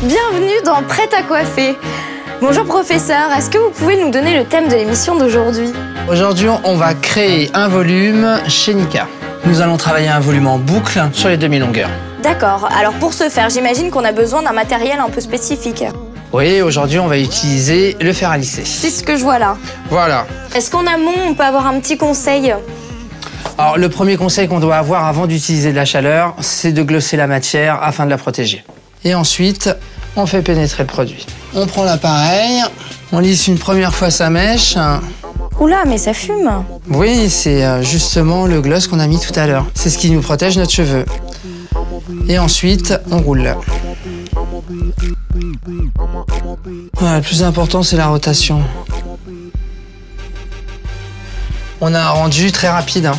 Bienvenue dans Prêt à coiffer. Bonjour professeur, est-ce que vous pouvez nous donner le thème de l'émission d'aujourd'hui? Aujourd'hui, on va créer un volume chez Nika. Nous allons travailler un volume en boucle sur les demi-longueurs. D'accord, alors pour ce faire, j'imagine qu'on a besoin d'un matériel un peu spécifique. Oui, aujourd'hui, on va utiliser le fer à lisser. C'est ce que je vois là. Voilà. Est-ce qu'en amont, on peut avoir un petit conseil? Alors, le premier conseil qu'on doit avoir avant d'utiliser de la chaleur, c'est de glosser la matière afin de la protéger. Et ensuite, on fait pénétrer le produit. On prend l'appareil, on lisse une première fois sa mèche. Oula, mais ça fume. Oui, c'est justement le gloss qu'on a mis tout à l'heure. C'est ce qui nous protège notre cheveu. Et ensuite, on roule. Voilà, le plus important, c'est la rotation. On a un rendu très rapide. Hein.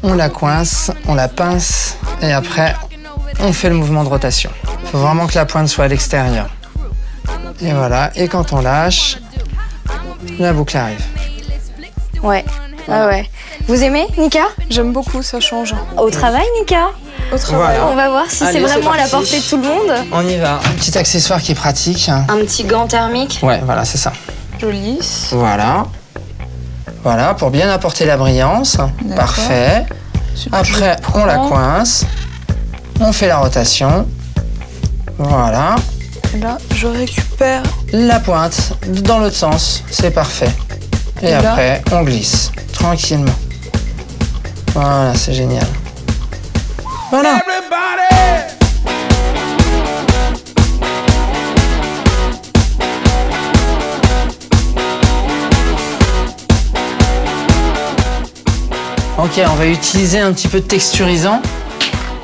On la coince, on la pince, et après, on fait le mouvement de rotation. Il faut vraiment que la pointe soit à l'extérieur. Et voilà, et quand on lâche, la boucle arrive. Ouais, ouais. Vous aimez, Nika? J'aime beaucoup, ça change. Au travail, Nika? Au travail. Voilà. On va voir si c'est Allez, vraiment à la parti. portée de tout le monde. On y va. Un petit accessoire qui est pratique. Un petit gant thermique. Ouais, voilà, c'est ça. Je lisse. Voilà. Voilà, pour bien apporter la brillance. Parfait. Après, on la coince. On fait la rotation. Voilà. Là, je récupère. La pointe dans l'autre sens. C'est parfait. Et là. après, on glisse. Tranquillement. Voilà, c'est génial. Voilà. Ok, on va utiliser un petit peu de texturisant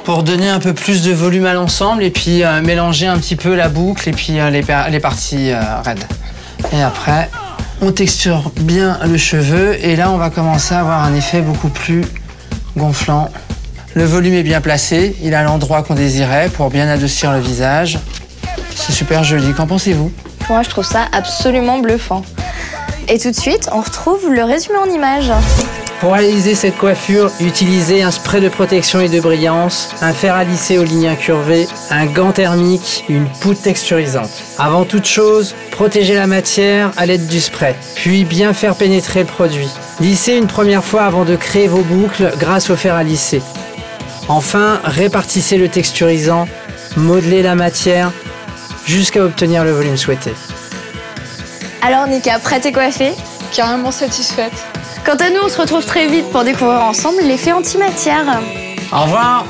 pour donner un peu plus de volume à l'ensemble et puis mélanger un petit peu la boucle et puis les parties raides. Et après, on texture bien le cheveu et là, on va commencer à avoir un effet beaucoup plus gonflant. Le volume est bien placé, il a l'endroit qu'on désirait pour bien adoucir le visage. C'est super joli, qu'en pensez-vous? Moi, je trouve ça absolument bluffant. Et tout de suite, on retrouve le résumé en images. Pour réaliser cette coiffure, utilisez un spray de protection et de brillance, un fer à lisser aux lignes incurvées, un gant thermique, une poudre texturisante. Avant toute chose, protégez la matière à l'aide du spray, puis bien faire pénétrer le produit. Lissez une première fois avant de créer vos boucles grâce au fer à lisser. Enfin, répartissez le texturisant, modelez la matière jusqu'à obtenir le volume souhaité. Alors Nika, prête et coiffée? Carrément satisfaite. Quant à nous, on se retrouve très vite pour découvrir ensemble l'effet antimatière. Au revoir!